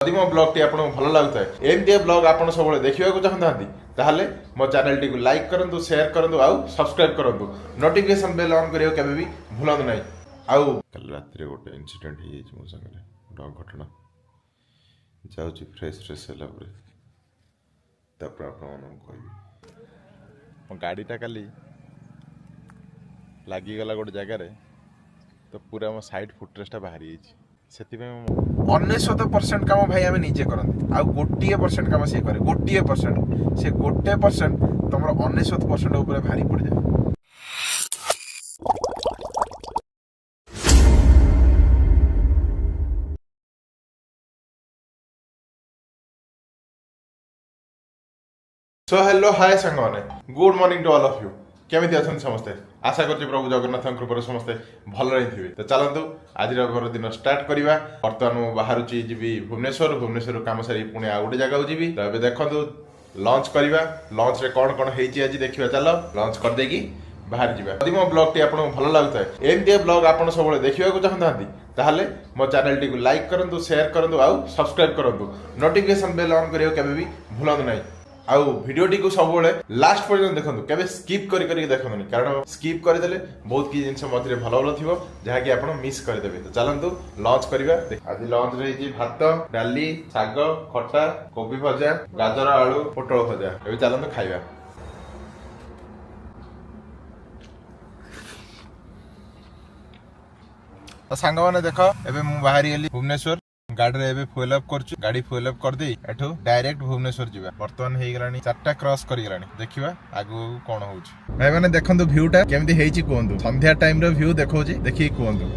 जदि मो blog T आपको भल लगुए एमती ब्लॉग आप सब देखा चाहता ताहले मो चैनल टी लाइक करूँ शेयर करूँ आउ सब्सक्राइब करूँ नोटिफिकेशन बेल ऑन करियो केबे भी भूलंतु नहीं। आउ कल रात गोटे इनसीडेंट हो मो संगे गोटे घटना जाऊँगी फ्रेश फ्रेश है मो गाड़ीटा काली लगिगला गोटे जगार तो पूरा मो साइड फुटरेस्टा बाहरी से 99% काम भाई आम निजे करते आ गोटे परसेंट काम सी करे गोटे परसेंट से गोटे परसेंट तुम 99% भारी पड़ जाए। सो हेलो हाय सांग मैंने good morning to all of you केमिति अछन समस्ते आशा करछि प्रभु जगन्नाथ कृपा समस्ते भल रही थे। तो चलतु आज दिन स्टार्ट करवा बर्तमान मुझे बाहर जीवी भुवनेश्वर काम सारी पुणी आ गोटे जगह जीवी तो ये देखो लंच करवा लंच रे कौन कौन होती आज देखा चल लंच कर देकी बाहर जावा। यदि मो ब्लॉग टी आपको भल लगुए एमती ब्लॉग आप सब देखा चाहता ताहले मो चैनल टी लाइक करूँ शेयर करूँ आउ सब्सक्राइब करूँ नोटिफिकेशन बेल ऑन करियो केबे भी भूलंतु नहीं। आउ भिडियोटी को सब लास्ट पर्यटन देखो केबे स्किप करी देखनी कारण स्किप करदेले बहुत किसी जिन मझे भल भल थी जहाँकि आप मिस करदेवे। तो चलतु लंच करवा। आज लंच रे भात डाली शाग खटा कोबी भजा गाजर आलू पोटल भजा ए चलतु खाइबा। तो सांग मैंने देख एबे मु बाहरी गली भुवनेश्वर गाड़ी रे फुएल अप कर गाड़ी फुएल अप कर दी एठू डायरेक्ट भुवनेश्वर जीवा बर्तमान हो गलानी 4टा क्रॉस कर गलानी देखिबा आगु कोन होउछ। भाई माने देखंतु व्यूटा केमती हेची कोंतु संध्या टाइम रो व्यू देखौची देखि कोंतु।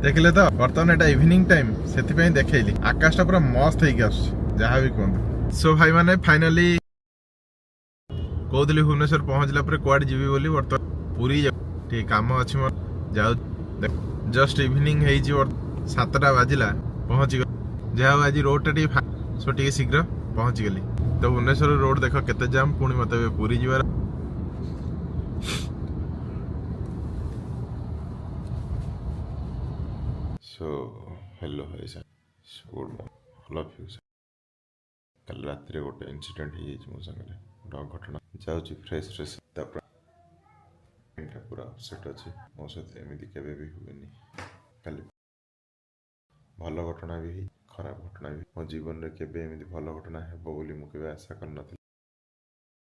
देखले तो बर्तमान एटा इवनिंग टाइम से देखली आकाशटा पूरा मस्त जहाँ भी कहते। सो भाई माने फाइनाली कहते भुवनेश्वर पहुंचला कुआडे जीवी बोली बर्तमान पूरी ठीक काम अच्छी मोर जाऊ जस्ट इवनिंग 7टा बाजिला पहुंची जहाँ आज रोड टा टी शीघ्र पहुंची गली। तो भुवनेश्वर रोड देख केते जाम पुणी मत पूरी जीवार सो hello hi good all of you. कल रात गोटे इनसीडेंट हो मो संगे गोटे घटना जाऊँगी फ्रेश फ्रेश पूरा अपसेट अच्छे मो सहित एमती केवे भी हुए कल भल घटना भी खराब घटना भी मो जीवन में केवे एमती भल घटना हेबो बोली मु केवे आशा कर नथिल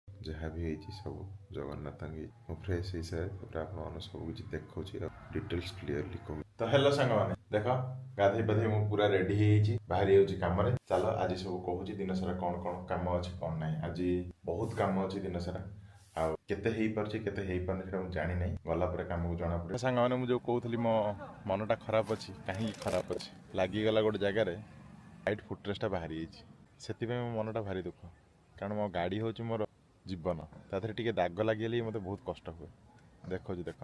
जहाँ भी होती सब जगन्नाथ मो फ्रेश हो सारे आप सब किसी देखा डिटेल्स क्लीयरली कहूँ। तो हेलो सांग मैंने देख गाधे पाधे मु पूरा रेडी हो बाहरी जाऊँगी कम चल आज सब कहूँ दिन सारा कौन कौन काम अच्छे कौन ना आज बहुत काम अच्छे दिन सारा आते मुझे जानी ना गला कम को जना पड़े। सांग मैंने मुझे कहूली मो मनटा खराब अच्छी कहीं खराब अच्छे लगिगला गोटे जगार साइड फुटरेस्टा बाहरी से मो मनटा भारी दुख कारण मो गाड़ी हूँ मोर जीवन ताथे टिके दाग लगे मत बहुत कष्ट हुए देखो देख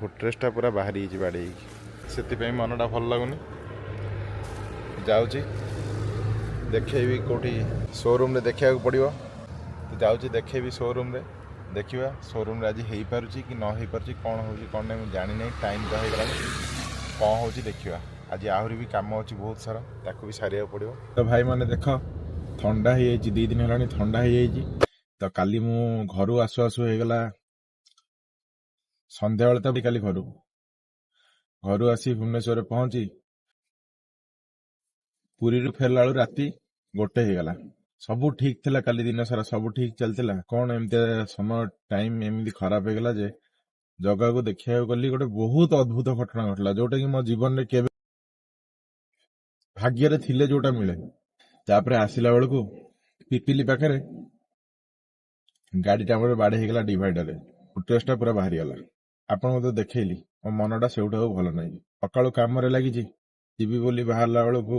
फुटरेस्टा पूरा बाहरी बाड़े से मनटा भल लगुनि जाऊँगी देखेबी कौटी शोरूम रे देखा पड़ो तो जाऊँगी देखेबी शोरूम रे देखा शोरूम आज हो पार्ची कि न हो पार्ची कौन हो कौन नहीं मुझे जानी नहीं टाइम तो हो गला कौन हो देखा आज आहरी भी काम अच्छी बहुत सारा ताकू भी सारे पड़ो। तो भाई मैंने देख ठंडा हो 2 दिन है ठंडा हो तो काली मु घर आसु आसु हो गला संध्या बेले तो काली घर आसी भुवनेश्वर पहुंची पुरी फेरला राति 1 हो गला सब ठीक थिला काली दिन सारा सब ठीक चलतिला कौन एमती समय टाइम एमती खराब हो गला जे जगह को देखा गली गोटे बहुत अद्भुत घटना घटला जोटा कि मो जीवन में केबे भाग्य रे थिले जोटा मिले। तापर आसिला बेलू पिपिली पाखे गाड़ीटा बाड़े होगा डिवाइडर फुटरेस्टा पूरा बाहरी गला आपन तो देखली मो मनटा से भल ना सका कम लगी जीवी बोली बाहर बेलू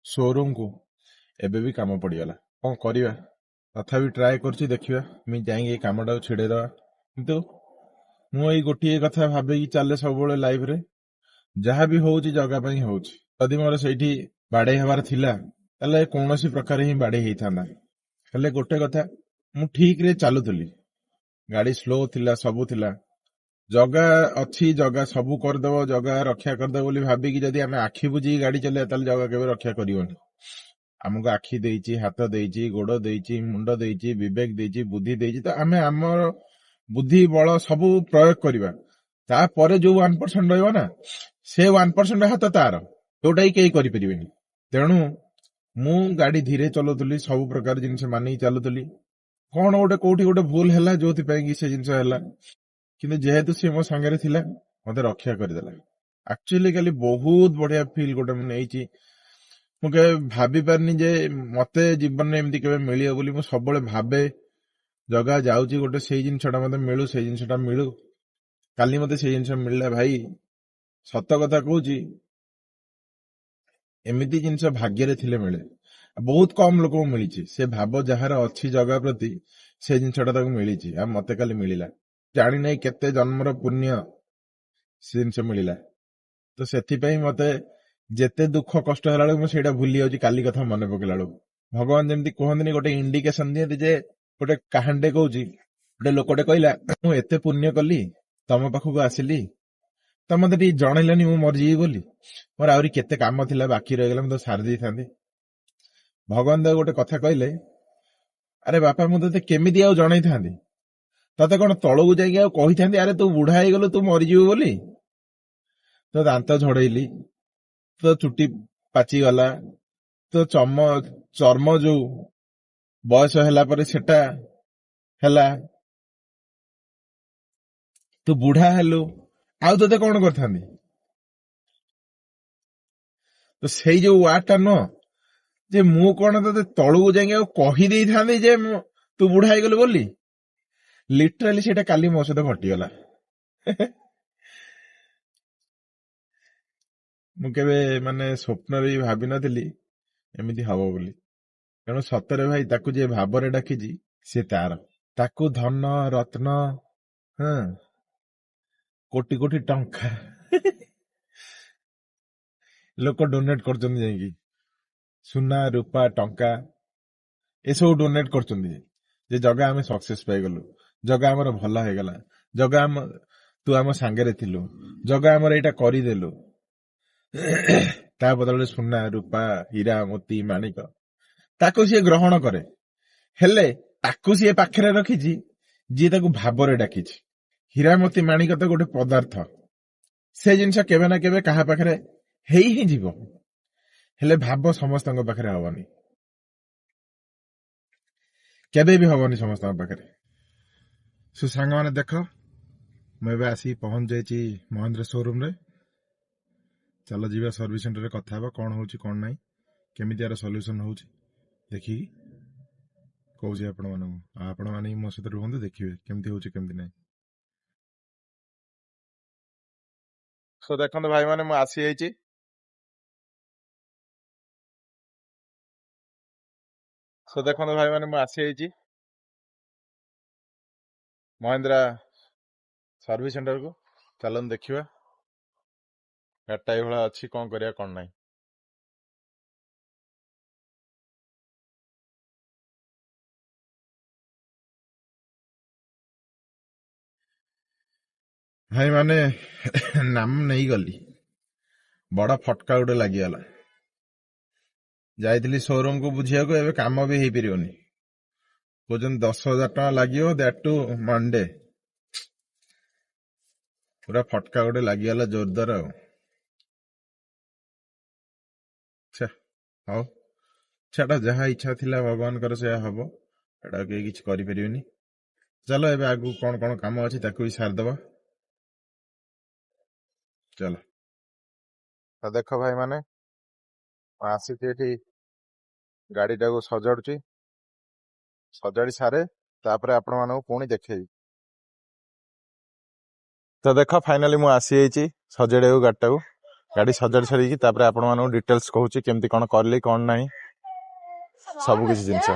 शोरूम को एबे भी काम पड़गला कौन करवा ତଥାପି ଟ୍ରାଏ କରୁଛି, ଦେଖିବା ମୁଁ ଯାଇକି ଏଇ କାମଟାକୁ ଛିଡେଇଦବା। କିନ୍ତୁ ମୁଁ ଏଇ ଗୋଟିଏ କଥା ଭାବିକି ଚାଲେ ସବୁବେଳେ ଲାଇଫରେ, ଯାହା ବି ହଉଛି ଜଗା ପାଇଁ ହଉଛି। ଯଦି ମୋର ସେଇଠି ବାଡେଇ ହେବାର ଥିଲା ତାହେଲେ କୌଣସି ପ୍ରକାର ହିଁ ବାଡେଇ ହେଇଥାନ୍ତା। ହେଲେ ଗୋଟେ କଥା, ମୁଁ ଠିକ ରେ ଚାଲୁଥିଲି, ଗାଡି ସ୍ଲୋ ଥିଲା, ସବୁ ଥିଲା। ଜଗା ଅଛି, ଜଗା ସବୁ କରିଦବ, ଜଗା ରକ୍ଷା କରିଦବ ବୋଲି ଭାବିକି ଯଦି ଆମେ ଆଖି ବୁଝିକି ଗାଡି ଚଲେଇବା ତାହେଲେ ଜଗା କେବେ ରକ୍ଷା କରିବନି। ଆମକୁ ଆଖି ଦେଇଛି, ହାତ ଦେଇଛି, ଗୋଡ ଦେଇଛି, ମୁଣ୍ଡ ଦେଇଛି, ବିବେକ ଦେଇଛି, ବୁଦ୍ଧି ଦେଇଛି। ତ ଆମେ ଆମର ବୁଦ୍ଧି ବଳ ସବୁ ପ୍ରୟୋଗ କରିବା। ତାପରେ ଯୋଉ 1% ରହିବ ନା, ସେ 1% ହାତ ତାର, ଯୋଉଟା କି କେହି କରିପାରିବେନି। ତେଣୁ ମୁଁ ଗାଡି ଧୀରେ ଚଲାଉଥିଲି, ସବୁ ପ୍ରକାର ଜିନିଷ ମାନିକି ଚାଲୁଥିଲି। କଣ ଗୋଟେ କୋଉଠି ଗୋଟେ ଭୁଲ ହେଲା ଯୋଉଥିପାଇଁ କି ସେ ଜିନିଷ ହେଲା, କିନ୍ତୁ ଯେହେତୁ ସେ ମୋ ସାଙ୍ଗରେ ଥିଲା ମତେ ରକ୍ଷା କରିଦେଲା। ଆକ୍ଚୁଆଲି କାଲି ବହୁତ ବଢିଆ ଫିଲ୍ ଗୋଟେ ମୁଁ ନେଇଛି। ମୁଁ କେବେ ଭାବି ପାରିନି ଯେ ମତେ ଜୀବନରେ ଏମିତି କେବେ ମିଳିବ ବୋଲି। ମୁଁ ସବୁବେଳେ ଭାବେ ଜଗା ଯାଉଛି ଗୋଟେ ସେଇ ଜିନିଷଟା ମତେ ମିଳୁ, ସେଇ ଜିନିଷଟା ମିଳୁ। କାଲି ମତେ ସେଇ ଜିନିଷ ମିଳିଲା। ଭାଇ ସତ କଥା କହୁଛି, ଏମିତି ଜିନିଷ ଭାଗ୍ୟରେ ଥିଲେ ମିଳେ, ବହୁତ କମ ଲୋକଙ୍କୁ ମିଳିଛି। ସେ ଭାବ ଯାହାର ଅଛି ଜଗା ପ୍ରତି, ସେ ଜିନିଷଟା ତାକୁ ମିଳିଛି, ଆଉ ମତେ କାଲି ମିଳିଲା। ଜାଣିନାହିଁ କେତେ ଜନ୍ମର ପୁଣ୍ୟ ସେ ଜିନିଷ ମିଳିଲା। ତ ସେଥିପାଇଁ ମତେ ଯେତେ ଦୁଃଖ କଷ୍ଟ ହେଲା ବେଳକୁ ମୁଁ ସେଇଟା ଭୁଲି ଯାଉଛି କାଲି କଥା ମନେ ପକେଇଲା ବେଳକୁ। ଭଗବାନ ଯେମିତି କୁହନ୍ତିନି, ଗୋଟେ ଇଣ୍ଡିକେସନ ଦିଅନ୍ତି ଯେ, ଗୋଟେ କାହାଣୀଟେ କହୁଛି, ଗୋଟେ ଲୋକଟେ କହିଲା ମୁଁ ଏତେ ପୁଣ୍ୟ କଲି, ତମ ପାଖକୁ ଆସିଲି, ତ ମତେ ଟିକେ ଜଣେଇଲନି ମୁଁ ମରିଯିବି ବୋଲି। ମୋର ଆହୁରି କେତେ କାମ ଥିଲା ବାକି ରହିଗଲା, ମୁଁ ତ ସାରି ଦେଇଥାନ୍ତି। ଭଗବାନ ତାକୁ ଗୋଟେ କଥା କହିଲେ, ଆରେ ବାପା ମୁଁ ତତେ କେମିତି ଆଉ ଜଣେଇଥାନ୍ତି, ତତେ କଣ ତଳକୁ ଯାଇକି ଆଉ କହିଥାନ୍ତି ଆରେ ତୁ ବୁଢା ହେଇଗଲୁ, ତୁ ମରିଯିବୁ ବୋଲି? ତୋ ଦାନ୍ତ ଝଡେଇଲି, ତୋ ଚୁଟି ପାଚିଗଲା, ତୋ ଚର୍ମ ଯୋଉ ବୟସ ହେଲା ପରେ ସେଟା ହେଲା, ତୁ ବୁଢା ହେଲୁ, ଆଉ ତତେ କଣ କରିଥାନ୍ତି? ତ ସେଇ ଯୋଉ ୱାର୍ଡଟା ନୁହଁ ଯେ ମୁଁ କଣ ତତେ ତଳକୁ ଯାଇକି ଆଉ କହିଦେଇଥାନ୍ତି ଯେ ତୁ ବୁଢା ହେଇଗଲୁ ବୋଲି। ଲିଟରାଲି ସେଇଟା କାଲି ମୋ ସହିତ ଘଟିଗଲା। ମୁଁ କେବେ ମାନେ ସ୍ୱପ୍ନରେ ବି ଭାବିନଥିଲି ଏମିତି ହବ ବୋଲି। ତେଣୁ ସତରେ ଭାଇ ତାକୁ ଯିଏ ଭାବରେ ଡାକିଛି ସେ ତାର। ତାକୁ ଧନ ରତ୍ନ, ହଁ, କୋଟି କୋଟି ଟଙ୍କା ଲୋକ ଡୋନେଟ କରୁଛନ୍ତି, ଯାଇକି ସୁନା ରୂପା ଟଙ୍କା ଏସବୁ ଡୋନେଟ କରୁଛନ୍ତି ଯେ ଜଗା ଆମେ ସକ୍ସେସ ପାଇଗଲୁ, ଜଗା ଆମର ଭଲ ହେଇଗଲା, ଜଗା ତୁ ଆମ ସାଙ୍ଗରେ ଥିଲୁ, ଜଗା ଆମର ଏଇଟା କରିଦେଲୁ। ତା ବଦଳରେ ସୁନା ରୂପା ହୀରା ମୋତି ମାଣିକ ତାକୁ ସିଏ ଗ୍ରହଣ କରେ। ହେଲେ ତାକୁ ସିଏ ପାଖରେ ରଖିଛି ଯିଏ ତାକୁ ଭାବରେ ଡାକିଛି। ହୀରାମତି ମାଣିକ ତ ଗୋଟେ ପଦାର୍ଥ, ସେ ଜିନିଷ କେବେ ନା କେବେ କାହା ପାଖରେ ହେଇ ହିଁ ଯିବ, ହେଲେ ଭାବ ସମସ୍ତଙ୍କ ପାଖରେ ହବନି, କେବେ ବି ହବନି ସମସ୍ତଙ୍କ ପାଖରେ। ସो ସାଙ୍ଗମାନେ ଦେଖ, ମୁଁ ଏବେ ଆସିକି ପହଞ୍ଚି ଯାଇଛି ମହେନ୍ଦ୍ର ଶୋରୁମରେ। ଚାଲ ଯିବା ସର୍ଭିସ ସେଣ୍ଟରରେ କଥା ହେବା, କଣ ହଉଛି କଣ ନାହିଁ, କେମିତି ଆର ସଲ୍ୟୁସନ ହଉଛି ଦେଖିକି କହୁଛି ଆପଣମାନଙ୍କୁ। ଆଉ ଆପଣମାନେ ମୋ ସହିତ ରୁହନ୍ତୁ, ଦେଖିବେ କେମିତି ହଉଛି କେମିତି ନାହିଁ। ସୋ ଦେଖନ୍ତୁ ଭାଇମାନେ, ମୁଁ ଆସିଯାଇଛି। ମହିନ୍ଦ୍ରା ସର୍ଭିସ ସେଣ୍ଟରକୁ ଚାଲନ୍ତୁ ଦେଖିବା ଗାଡ଼ିଟା ଏଇଭଳିଆ ଅଛି, କଣ କରିବା କଣ ନାହିଁ। ଭାଇ ମାନେ ନାମ ନେଇଗଲି, ବଡ ଫଟକା ଗୋଟେ ଲାଗିଗଲା। ଯାଇଥିଲି ସୋରୁମକୁ ବୁଝିବାକୁ, ଏବେ କାମ ବି ହେଇପାରିବନି, କହୁଛନ୍ତି 10,000 ଟଙ୍କା ଲାଗିବ, ଦ୍ୟାଟ୍ ଟୁ ମଣ୍ଡେ। ପୁରା ଫଟକା ଗୋଟେ ଲାଗିଗଲା ଜୋରଦାର ଆଉ। ହଉ ସେଟା ଯାହା ଇଚ୍ଛା ଥିଲା ଭଗବାନଙ୍କର ସେୟା ହବ, ଏଟା କେହି କିଛି କରିପାରିବେନି। ଚାଲ ଏବେ ଆଗକୁ କଣ କଣ କାମ ଅଛି ତାକୁ ବି ସାରିଦବା। ଚାଲ। ଦେଖ ଭାଇ ମାନେ, ଆସିଛି ଏଠି ଗାଡିଟାକୁ ସଜାଡୁଛି, ସଜାଡି ସାରେ ତାପରେ ଆପଣ ମାନଙ୍କୁ ପୁଣି ଦେଖେଇବି। ତ ଦେଖ ଫାଇନାଲି ମୁଁ ଆସିଯାଇଛି ସଜାଡିବାକୁ ଗାଡିଟାକୁ। ଗାଡି ସଜାଡି ସାରିକି ତାପରେ ଆପଣ ମାନଙ୍କୁ ଡିଟେଲ୍ସ କହୁଛି କେମିତି କଣ କଲି କଣ ନାହିଁ, ସବୁ କିଛି ଜିନିଷ।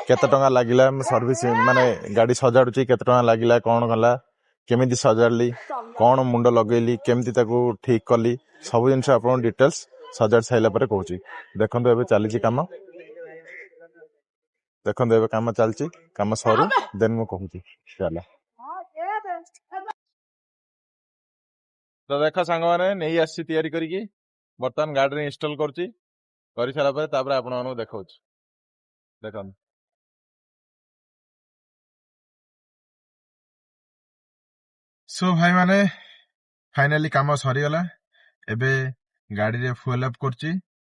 केते टंका लागिला सर्विस माने गाड़ी सजाडुची केते टंका लागिला कोन गला केमिति सजाडली कोन मुंड लगेली केमिति ताको ठीक कली सब जिनस आपन डिटेल्स सजाड साइला परे कहूची देखंतु एबे चलीची काम देखंतु एबे काम चलची काम सरू देन मु कहूची चला तो देख सांग माने नहीं आसी तयारी करिकी बर्तमान गाड़ी रे इंस्टॉल करची करि सारा परे तापर आपन मानु देखाउची देखन सो भाई माने फाइनाली काम सरी गला एबे गाड़ी रे फुएल अप करची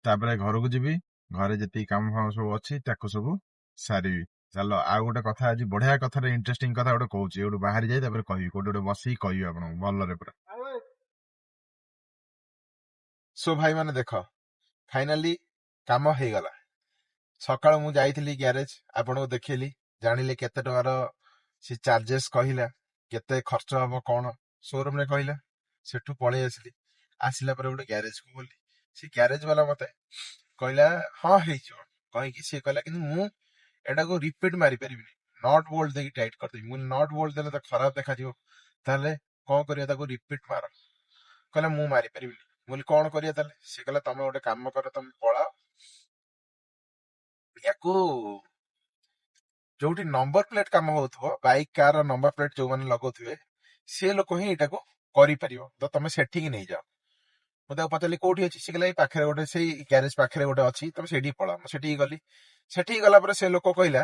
तापर घर को जीवी घरे जति काम फाम सब अछि ताको सब सारी चलो आ गोटे कथा आज बढ़िया कथा रे इंटरेस्टिंग कथा गोटे कहूची एडु बाहर जाई तापर कहि कोडे गोटे बसी कहि आपन भल रे पूरा सो भाई माने देखो फाइनाली काम हे गला सकाळ मु जाईथिली गैरेज आपन को देखिली जानिले केते टकार से चार्जेस कहिला केते खर्च हबो कोन शोरूम रे कहिला सेठू पळे आसली आसिला पर गोटे गैरेज को बोली से गैरेज वाला मते कहला हाँ हे जो कहि कि से कहला कि मु एटा को रिपीट मारी परिबिनी नॉट बोल्ट देकी टाइट कर देबी मु नॉट बोल्ट देले त खराब देखा जिवो ताले कोन करिया ताको रिपीट मार कहला मु मारी परिबिनी बोली कोन करिया ताले से कहला तमे गोटे काम कर तमे पळा याको जोटी नंबर प्लेट काम होथो बाइक कार नंबर प्लेट जो माने लगोथुवे से लोक ही एटा को करि परियो तो तमे सेठी की नहीं जाओ मते पचाली कोठी अछि से कहला पाखरे गोटे सेई गैरेज पाखरे गोटे अछि तमे सेठी पळा म सेठी गली सेठी गला पर से लोक कहला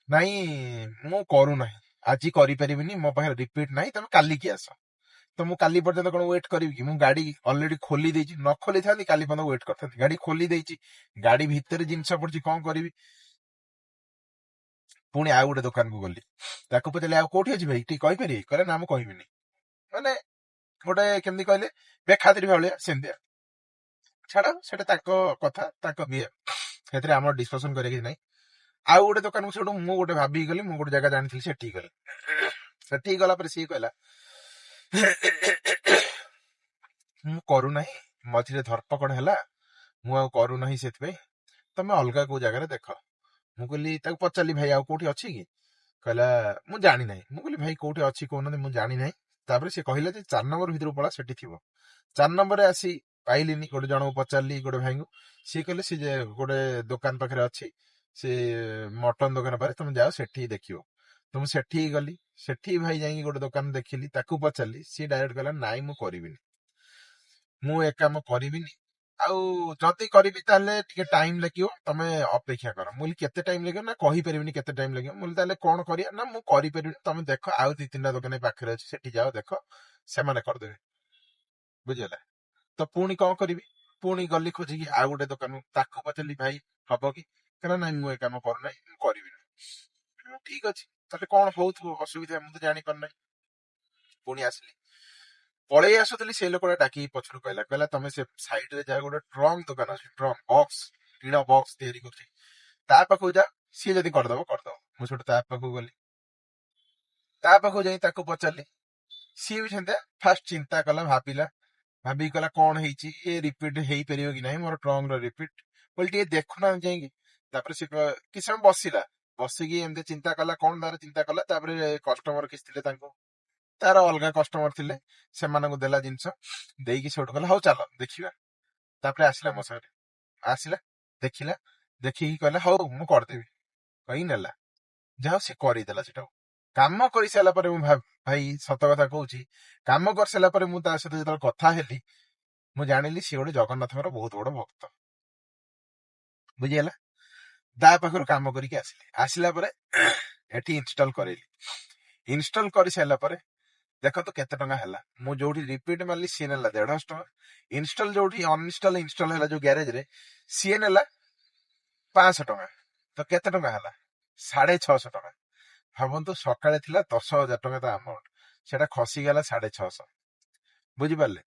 नहीं मु करू नाही आज करि परिबिनी मो पाखे रिपीट नाही तमे काली की आस तो मु काली पर्यंत कोन वेट करिवि कि मु गाड़ी ऑलरेडी खोली देछि न खोली थांदी काली पर्यंत वेट करथांदी गाड़ी खोली देछि गाड़ी भीतर जिंस पड़छि कोन करिवि पुणी आ गोटे दुकान को गली ताको पचाली आ कोठी अछि भाई टी कहि परिए कहले ना मु कहिबिनी माने गोटे केमदी कहले बेखातिरी भालिया सेंदिया छाड़ा सेटा ताको कथा ताको बिहे हेतरे हमर डिस्कशन करे कि नाही आ गोटे दुकान को सेठू मु गोटे भाबी गली मु गोटे जगह जानिथिली सेठी गली सेठी गला पर सी कहला मु करू नाही मझिरे धरपकड़ हैला मु आ करू नाही सेतबे तमे अलगा को जगह रे देख मु कहली ताको पचाली भाई आ कोठी अछि कि कहला मु जानि नाही मु कहली भाई कोठी अछि कोन मु जानि नाही तापर से कहिला जे 4 नंबर भीतर पळा सेठी थिबो 4 नंबर रे आसी पाइलिनी गोटे जण पचारली गोटे भाई को सी कहले से जे गोटे दुकान पाखरे अछि से मटन दुकान पारे तुम जाओ सेठी देखियो तुम सेठी गली सेठी भाई जाई गोटे दुकान देखिली ताकू पचारली सी डायरेक्ट कहला नाइ मु करिबिनी मु ए काम करिबिनी आउ जति करिबि ताले टिके टाइम लागियो तमे अपेक्षा कर मुली केते टाइम लागियो ना कहि परिबिनी केते टाइम लागियो मुली ताले कोन करिया ना मु करि परिबिनी तमे देखो आउ दी तीनटा दुकान पाखरे अछि सेठी जाओ देखो से माने कर देबे बुझिला तो पुणी कोन करिबि पुणी गली खोजी कि आ गोटे दुकान ताकू पचारली भाई हबो कि कहला नाइ मु ए काम कर नाइ मु करिबिनी ठीक अछि ताले कोन होउथो असुविधा मु तो जानि पर नाइ पुणी आसली पळै आसुतली से लोकटा डाकी पछरु कहला तमे से साइड रे जा गोटे ट्रंक दुकान अछि ट्रंक बॉक्स टीना बॉक्स तयारी करछि ता पाखु जा सी जदी कर दबो मु छोट ता पाखु गली ता पाखु जाई ताको पचारली सी भी छंदे फास्ट चिंता कला भाबिला भाबी कला कोन हेची ए रिपीट हेई परियो कि नाही मोर ट्रंक रो रिपीट बोलटी देखुना जाईगी तापर से कि समय बसिला बसिकी एमते चिंता कला कोन दार चिंता कला तापर कस्टमर किस थिले तांको तार अलगा कस्टमर थिले सेमानकु देला जिंस देकी सेठ कहला हौ चलो देखिबा तापर आसिला मो साथे आसिला देखिला देखिकी कहला हौ मु कर देबी कहि नेला जाओ से करि देला सेटा काम करि साला परे मु भाई सत कथा कहूची काम कर साला परे मु ता सते जतल कथा हेली मु जानिली सी गोटे जगन्नाथଙ୍କର बहुत बड़ भक्त बुझिला दा पाखर काम करिके आसिले आसिला परे एठी इंस्टॉल करेली इंस्टॉल करि साला परे देखो तो केते टंगा हैला मु जोठी रिपीट मारली सी नेला 150 टंका इंस्टॉल जोठी अनइंस्टॉल इंस्टॉल हैला जो गैरेज रे सी नेला 500 टंका तो केते टंका हैला 650 टंका भाबंतु सकाळे थिला 10,000 टंका ता अमाउंट सेटा खसी गला 650 बुझि पारले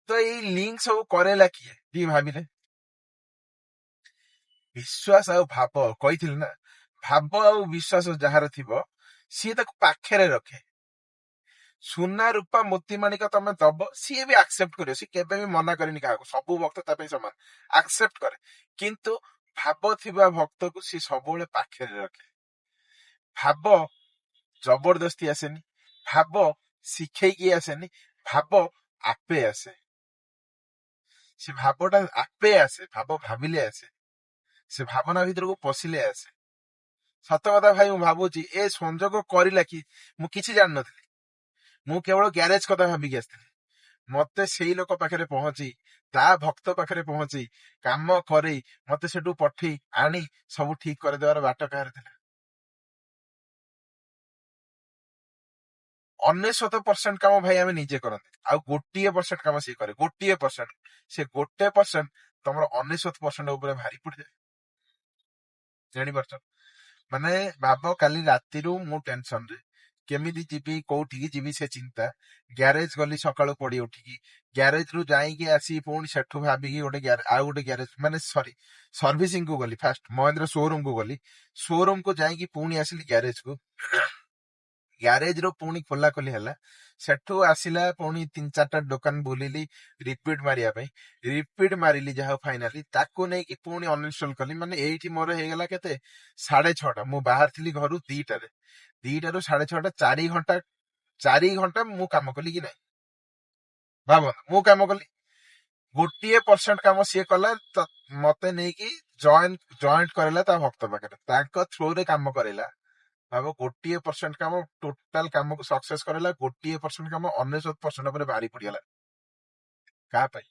तो एई लिंक सब करेला किए ती भाबिले विश्वास आ भाब कहिथिल ना भाब आ विश्वास जहार थिबो सी ताको पाखेरे रखे सुना रूपा मोती माणिक तमे दब सी भी एक्सेप्ट करे सी केबे भी मना करेनी काको सब वक्त ता पे समान एक्सेप्ट करे किंतु ଭାବ ଥିବା ଭକ୍ତକୁ ସେ ସବୁବେଳେ ପାଖରେ ରଖେ। ଭାବ ଜବରଦସ୍ତି ଆସେନି, ଭାବ ଶିଖେଇକି ଆସେନି, ଭାବ ଆପେ ଆସେ। ସେ ଭାବଟା ଆପେ ଆସେ, ଭାବ ଭାବିଲେ ଆସେ, ସେ ଭାବନା ଭିତରକୁ ପଶିଲେ ଆସେ। ସତ କଥା ଭାଇ, ମୁଁ ଭାବୁଛି ଏ ସଂଯୋଗ କରିଲା କି ମୁଁ କିଛି ଜାଣିନଥିଲି। ମୁଁ କେବଳ ଗ୍ୟାରେଜ କଥା ଭାବିକି ଆସିଥିଲି। ମତେ ସେଇ ଲୋକ ପାଖରେ ପହଞ୍ଚି, ତା ଭକ୍ତ ପାଖରେ ପହଞ୍ଚି, କାମ କରେଇ, ମତେ ସେଠୁ ପଠେଇ ଆଣି ସବୁ ଠିକ କରିଦେବାର ବାଟ କାହାର ଥିଲା? 99% କାମ ଭାଇ ଆମେ ନିଜେ କରନ୍ତି, ଆଉ 1% କାମ ସିଏ କରେ। 1%, ସେ 1% ତମର 99% ଉପରେ ଭାରି ପଡିଯାଏ। ଜାଣିପାରୁଛ? ମାନେ ଭାବ, କାଲି ରାତିରୁ ମୁଁ ଟେନସନରେ, କେମିତି ଯିବି, କୋଉଠିକି ଯିବି ସେ ଚିନ୍ତା। ଗ୍ୟାରେଜ ଗଲି ସକାଳୁ ପଡି ଉଠିକି, ଗ୍ୟାରେଜ ରୁ ଯାଇକି ଆସି ପୁଣି ସେଠୁ ଭାବିକି ଆଉ ଗୋଟେ ଗ୍ୟାରେଜ, ମାନେ ସରି, ସର୍ଭିସିଂ କୁ ଗଲି। ଫାଷ୍ଟ ମହେନ୍ଦ୍ର ସୋରୁମ କୁ ଗଲି, ସୋରୁମ କୁ ଯାଇକି ପୁଣି ଆସିଲି ଗ୍ୟାରେଜ କୁ। ଗ୍ୟାରେଜ ରୁ ପୁଣି ଖୋଲା ଖୋଲି ହେଲା, ସେଠୁ ଆସିଲା ପୁଣି 3-4ଟା ଦୋକାନ ବୁଲିଲି ରିପିଟ ମାରିବା ପାଇଁ। ରିପିଟ ମାରିଲି ଯାହା ଫାଇନାଲି, ତାକୁ ନେଇକି ପୁଣି ଅନଇନଷ୍ଟଲ କଲି। ମାନେ ଏଇଠି ମୋର ହେଇଗଲା କେତେ, 6:30। ମୁଁ ବାହାରିଥିଲି ଘରୁ 2ଟାରେ, 2ଟାରୁ 6:30, 4 ଘଣ୍ଟା। 4 ଘଣ୍ଟା ମୁଁ କାମ କଲି କି ନାଇଁ ଭାବନ୍ତୁ। ମୁଁ କାମ କଲି, 1% କାମ ସିଏ କଲା। ମତେ ନେଇକି ଜଏଣ୍ଟ କରେଇଲା ତା ଭକ୍ତ ପାଖରେ, ତାଙ୍କ ଥ୍ରୋରେ କାମ କରେଇଲା। ଭାବ, 1% କାମ ଟୋଟାଲ କାମକୁ ସକ୍ସେସ କରେଇଲା, 1% କାମ 99% ଉପରେ ଭାରି ପଡିଗଲା। କାହା ପାଇଁ?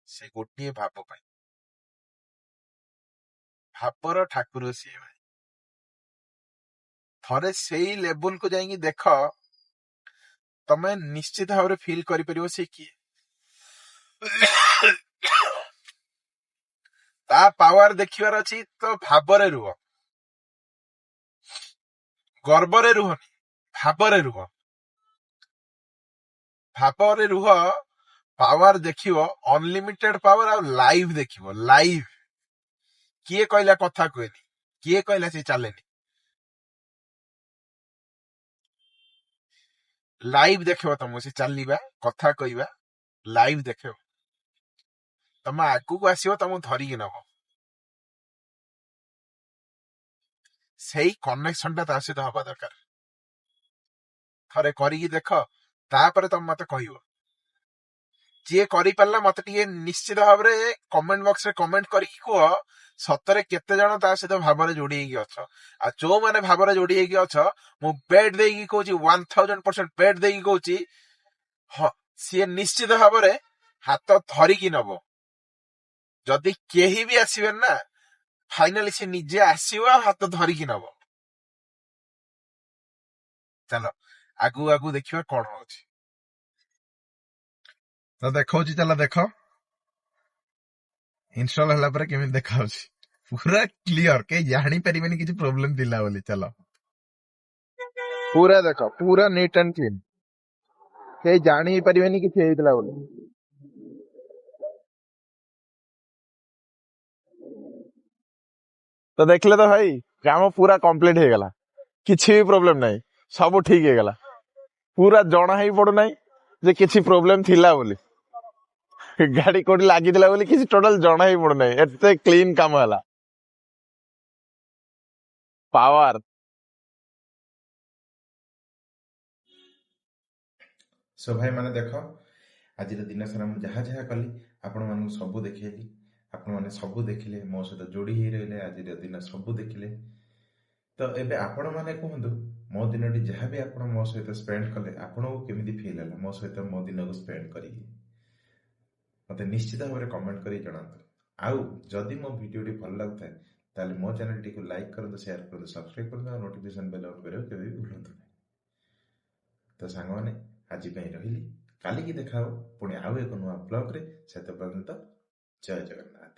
ସେ ଗୋଟିଏ ଭାବ ପାଇଁ। ଭାବର ଠାକୁର ସିଏ ଭାଇ। ଥରେ ସେଇ ଲେବୁଲକୁ ଯାଇକି ଦେଖ, ତମେ ନିଶ୍ଚିତ ଭାବରେ ଫିଲ୍ କରିପାରିବ ସେ କିଏ। ତା ପାୱାର ଦେଖିବାର ଅଛି ତ ଭାବରେ ରୁହ, ଗର୍ବରେ ରୁହନି, ଭାବରେ ରୁହ। ଭାବରେ ରୁହ, ପାୱାର ଦେଖିବ, ଅନଲିମିଟେଡ ପାୱାର। ଆଉ ଲାଇଭ ଦେଖିବ, ଲାଇଭ। କିଏ କହିଲା କଥା କୁହେନି, କିଏ କହିଲା ସେ ଚାଲେନି? ଲାଇଭ ଦେଖେଇବ ତମକୁ ସେ ଚାଲିବା, କଥା କହିବା, ଲାଇଭ ଦେଖେଇବ। ତମ ଆଗକୁ ଆସିବ, ତମକୁ ଧରିକି ନବ। ସେଇ କନେକ୍ସନ ଟା ତା ସହିତ ହବା ଦରକାର। ଥରେ କରିକି ଦେଖ, ତାପରେ ତମେ ମତେ କହିବ। ଯିଏ କରିପାରିଲା ମତେ ଟିକେ ନିଶ୍ଚିତ ଭାବରେ କମେଣ୍ଟ ବକ୍ସରେ କମେଣ୍ଟ କରିକି କୁହ, ସତରେ କେତେ ଜଣ ତା ସହିତ ଭାବରେ ଯୋଡି ହେଇକି ଅଛ। ଆଉ ଯୋଉମାନେ ଭାବରେ ଯୋଡି ହେଇକି ଅଛ, ମୁଁ ବେଟ୍ ଦେଇକି କହୁଛି, 1000% ବେଟ୍ ଦେଇକି କହୁଛି, ହଁ, ସିଏ ନିଶ୍ଚିତ ଭାବରେ ହାତ ଧରିକି ନବ। ଯଦି କେହି ବି ଆସିବେନି ନା, ଫାଇନାଲି ସେ ନିଜେ ଆସିବ ଆଉ ହାତ ଧରିକି ନବ। ଚାଲ ଆଗକୁ ଆଗକୁ ଦେଖିବା କଣ ହଉଛି। ତ ଦେଖଉଛି, ଚାଲ ଦେଖ ଇନଷ୍ଟଲ ହେଲା ପରେ କେମିତି ଦେଖାଉଛି। ପୁରା କ୍ଲିୟର, କେହି ଜାଣିପାରିବେନି କିଛି ପ୍ରୋବ୍ଲେମ ଥିଲା ବୋଲି। ଚାଲ ପୁରା ଦେଖ, ପୁରା ନିଟ୍ ଆଣ୍ଡ କ୍ଲିନ୍, କେହି ଜାଣି ପାରିବେନି କିଛି ହେଇଥିଲା ବୋଲି। ତ ଦେଖିଲେ ତ ଭାଇ, କାମ ପୁରା କମ୍ପ୍ଲିଟ ହେଇଗଲା, କିଛି ବି ପ୍ରୋବ୍ଲେମ ନାହିଁ, ସବୁ ଠିକ ହେଇଗଲା। ପୁରା ଜଣା ହିଁ ପଡୁନାହିଁ ଯେ କିଛି ପ୍ରୋବ୍ଲେମ ଥିଲା ବୋଲି, ଗାଡି କୋଉଠି ଲାଗିଥିଲା ବୋଲି କିଛି ଟୋଟାଲ ଜଣା ହିଁ ପଡୁନାହିଁ। ଏତେ କ୍ଲିନ କାମ ହେଲା। ପାୱାର। ସୋ ଭାଇ ମାନେ ଦେଖ, ଆଜିର ଦିନ ସାରା ମୁଁ ଯାହା ଯାହା କଲି ଆପଣମାନଙ୍କୁ ସବୁ ଦେଖେଇଲି। ଆପଣମାନେ ସବୁ ଦେଖିଲେ, ମୋ ସହିତ ଯୋଡି ହେଇ ରହିଲେ, ଆଜିର ଦିନ ସବୁ ଦେଖିଲେ। ତ ଏବେ ଆପଣ ମାନେ କୁହନ୍ତୁ, ମୋ ଦିନଟି ଯାହା ବି ଆପଣ ମୋ ସହିତ ସ୍ପେଣ୍ଡ କଲେ, ଆପଣଙ୍କୁ କେମିତି ଫିଲ୍ ହେଲା ମୋ ସହିତ ମୋ ଦିନକୁ ସ୍ପେଣ୍ଡ କରିକି? ମତେ ନିଶ୍ଚିତ ଭାବରେ କମେଣ୍ଟ କରି ଜଣାନ୍ତୁ। ଆଉ ଯଦି ମୋ ଭିଡିଓଟି ଭଲ ଲାଗୁଥାଏ, ତାହେଲେ ମୋ ଚ୍ୟାନେଲଟିକୁ ଲାଇକ୍ କରନ୍ତୁ, ସେୟାର କରନ୍ତୁ, ସବସ୍କ୍ରାଇବ କରନ୍ତୁ, ଆଉ ନୋଟିଫିକେସନ ବେଲ୍ ଅନ୍ କରିବାକୁ କେବେ ବି ଭୁଲନ୍ତୁ ନାହିଁ। ତ ସାଙ୍ଗମାନେ, ଆଜି ପାଇଁ ରହିଲି, କାଲିକି ଦେଖା ହବ ପୁଣି ଆଉ ଏକ ନୂଆ ବ୍ଲଗରେ। ସେତେ ପର୍ଯ୍ୟନ୍ତ ଜୟ ଜଗନ୍ନାଥ।